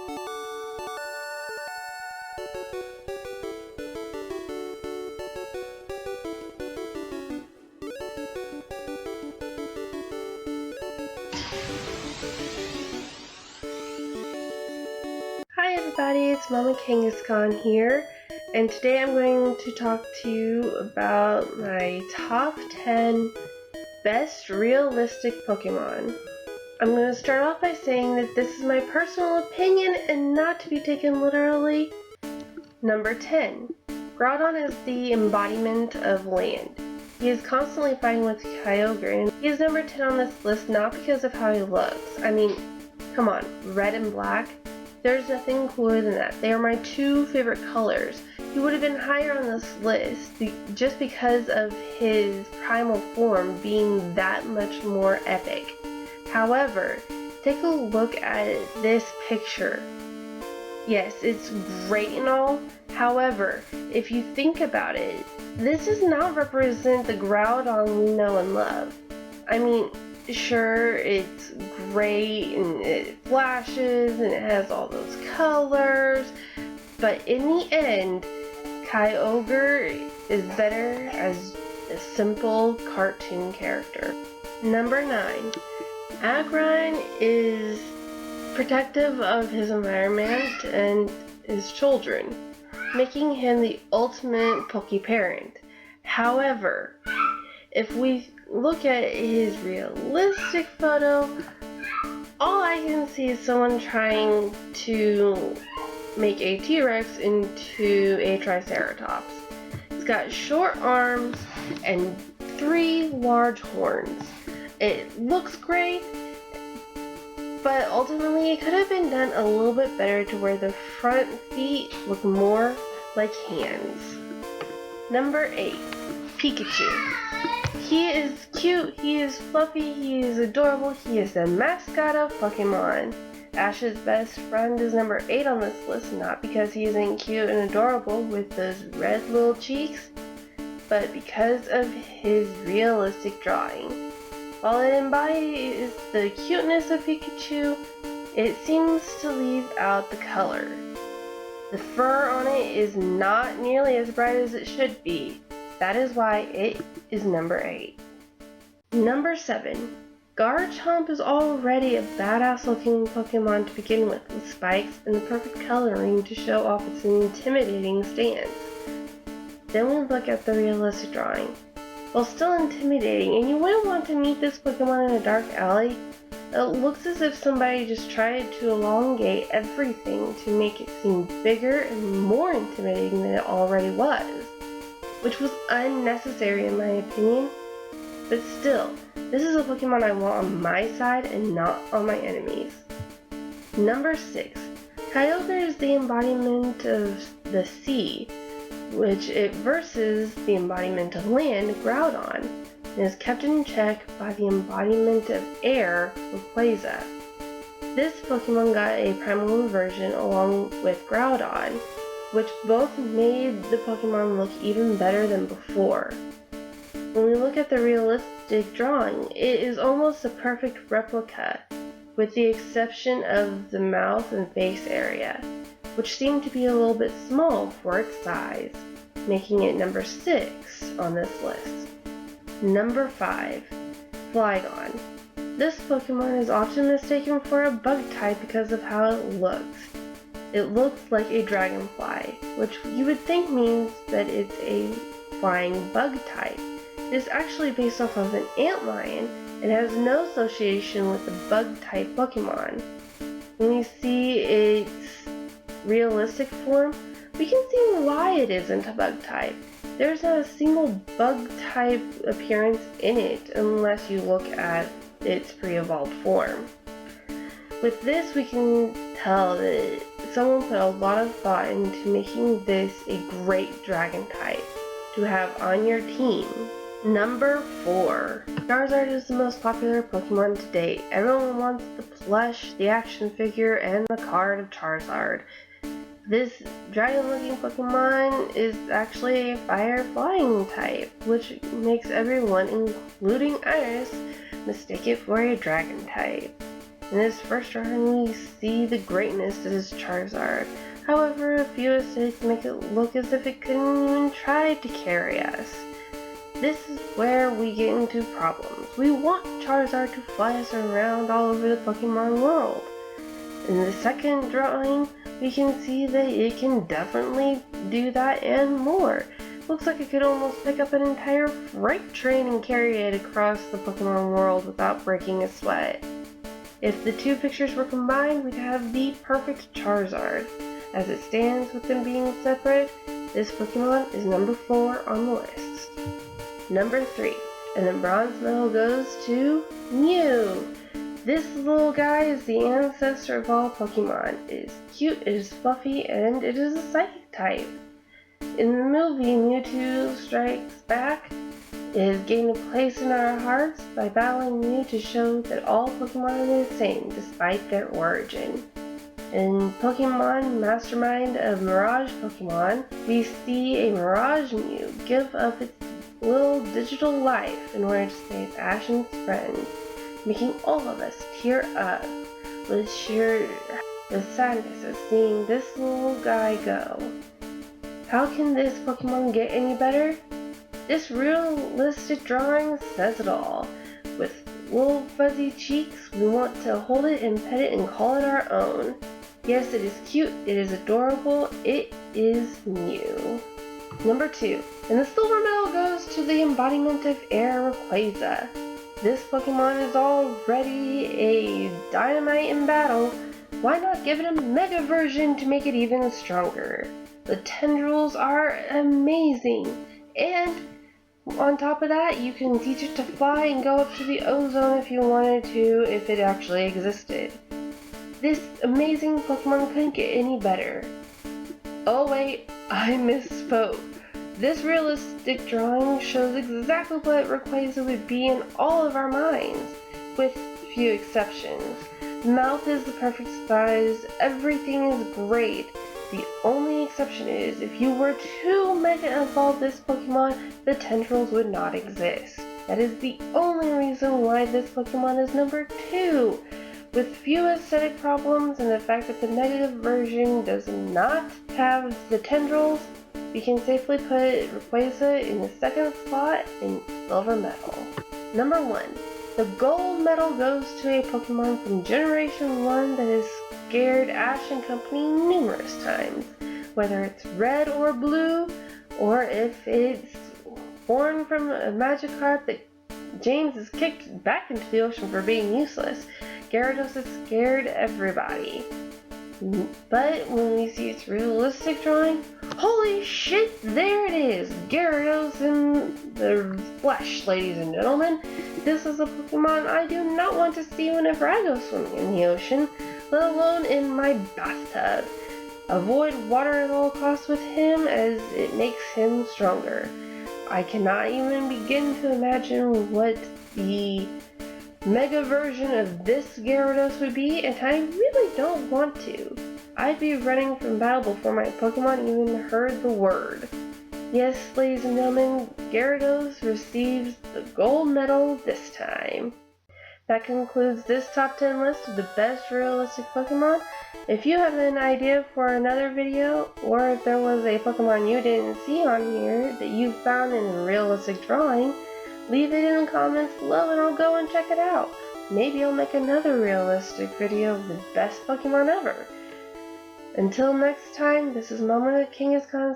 Hi everybody, it's Mama Kangaskhan here, and today I'm going to talk to you about my top 10 best realistic Pokemon. I'm going to start off by saying that this is my personal opinion and not to be taken literally. Number 10. Groudon is the embodiment of land. He is constantly fighting with Kyogre, and he is number 10 on this list not because of how he looks. I mean, come on, red and black? There's nothing cooler than that. They are my two favorite colors. He would have been higher on this list just because of his primal form being that much more epic. However, take a look at this picture. Yes, it's great and all. However, if you think about it, this does not represent the Groudon we know and love. I mean, sure, it's great and it flashes and it has all those colors, but in the end, Kyogre is better as a simple cartoon character. Number 9. Aggron is protective of his environment and his children, making him the ultimate Poke-parent. However, if we look at his realistic photo, all I can see is someone trying to make a T-Rex into a Triceratops. It's got short arms and 3 large horns. It looks great, but ultimately it could have been done a little bit better to where the front feet look more like hands. Number 8. Pikachu. He is cute, he is fluffy, he is adorable, he is the mascot of Pokemon. Ash's best friend is number 8 on this list, not because he isn't cute and adorable with those red little cheeks, but because of his realistic drawing. While it embodies the cuteness of Pikachu, it seems to leave out the color. The fur on it is not nearly as bright as it should be. That is why it is number 8. Number 7. Garchomp is already a badass looking Pokemon to begin with spikes and the perfect coloring to show off its intimidating stance. Then we look at the realistic drawing. While still intimidating, and you wouldn't want to meet this Pokemon in a dark alley, it looks as if somebody just tried to elongate everything to make it seem bigger and more intimidating than it already was, which was unnecessary in my opinion. But still, this is a Pokemon I want on my side and not on my enemies. Number 6. Kyogre is the embodiment of the sea, which it versus the embodiment of land, Groudon, and is kept in check by the embodiment of air, Rayquaza. This Pokemon got a primal inversion along with Groudon, which both made the Pokemon look even better than before. When we look at the realistic drawing, it is almost a perfect replica, with the exception of the mouth and face area, which seem to be a little bit small for its size, making it number 6 on this list. Number 5. Flygon. This Pokemon is often mistaken for a bug type because of how it looks. It looks like a dragonfly, which you would think means that it's a flying bug type. It is actually based off of an antlion and has no association with the bug type Pokemon. When we see its realistic form, we can see why it isn't a bug type. There's not a single bug type appearance in it unless you look at its pre-evolved form. With this, we can tell that someone put a lot of thought into making this a great dragon type to have on your team. Number 4. Charizard is the most popular Pokemon to date. Everyone wants the plush, the action figure, and the card of Charizard. This dragon-looking Pokemon is actually a fire flying type, which makes everyone, including Iris, mistake it for a dragon type. In this first drawing, we see the greatness that is Charizard. However, a few mistakes make it look as if it couldn't even try to carry us. This is where we get into problems. We want Charizard to fly us around all over the Pokemon world. In the second drawing, we can see that it can definitely do that and more. Looks like it could almost pick up an entire freight train and carry it across the Pokemon world without breaking a sweat. If the two pictures were combined, we'd have the perfect Charizard. As it stands with them being separate, this Pokemon is number 4 on the list. Number 3, and the bronze medal goes to Mew. This little guy is the ancestor of all Pokemon. It is cute, it is fluffy, and it is a psychic type. In the movie Mewtwo Strikes Back, it has gained a place in our hearts by battling Mew to show that all Pokemon are the same despite their origin. In Pokemon Mastermind of Mirage Pokemon, we see a Mirage Mew give up its little digital life in order to save Ash and his friends, making all of us tear up with sheer sadness at seeing this little guy go. How can this Pokemon get any better? This realistic drawing says it all. With little fuzzy cheeks, we want to hold it and pet it and call it our own. Yes, it is cute, it is adorable, it is Mew. Number 2, and the silver medal goes to the embodiment of Air Rayquaza. This Pokemon is already a dynamite in battle. Why not give it a mega version to make it even stronger? The tendrils are amazing, and on top of that, you can teach it to fly and go up to the ozone if you wanted to, if it actually existed. This amazing Pokemon couldn't get any better. Oh wait, I misspoke. This realistic drawing shows exactly what Rayquaza would be in all of our minds, with few exceptions. The mouth is the perfect size, everything is great. The only exception is, if you were to Mega Evolve this Pokemon, the tendrils would not exist. That is the only reason why this Pokemon is number 2. With few aesthetic problems and the fact that the negative version does not have the tendrils, we can safely put Rayquaza in the second slot in silver medal. Number 1. The gold medal goes to a Pokemon from Generation 1 that has scared Ash and company numerous times. Whether it's red or blue, or if it's born from a Magikarp that James has kicked back into the ocean for being useless, Gyarados has scared everybody. But when we see its realistic drawing, holy shit, there it is! Gyarados in the flesh, ladies and gentlemen. This is a Pokemon I do not want to see whenever I go swimming in the ocean, let alone in my bathtub. Avoid water at all costs with him, as it makes him stronger. I cannot even begin to imagine what the mega version of this Gyarados would be, and I really don't want to. I'd be running from battle before my Pokemon even heard the word. Yes, ladies and gentlemen, Gyarados receives the gold medal this time. That concludes this top 10 list of the best realistic Pokemon. If you have an idea for another video, or if there was a Pokemon you didn't see on here that you found in a realistic drawing, leave it in the comments below and I'll go and check it out. Maybe I'll make another realistic video of the best Pokemon ever. Until next time, this is Mama Kangaskhan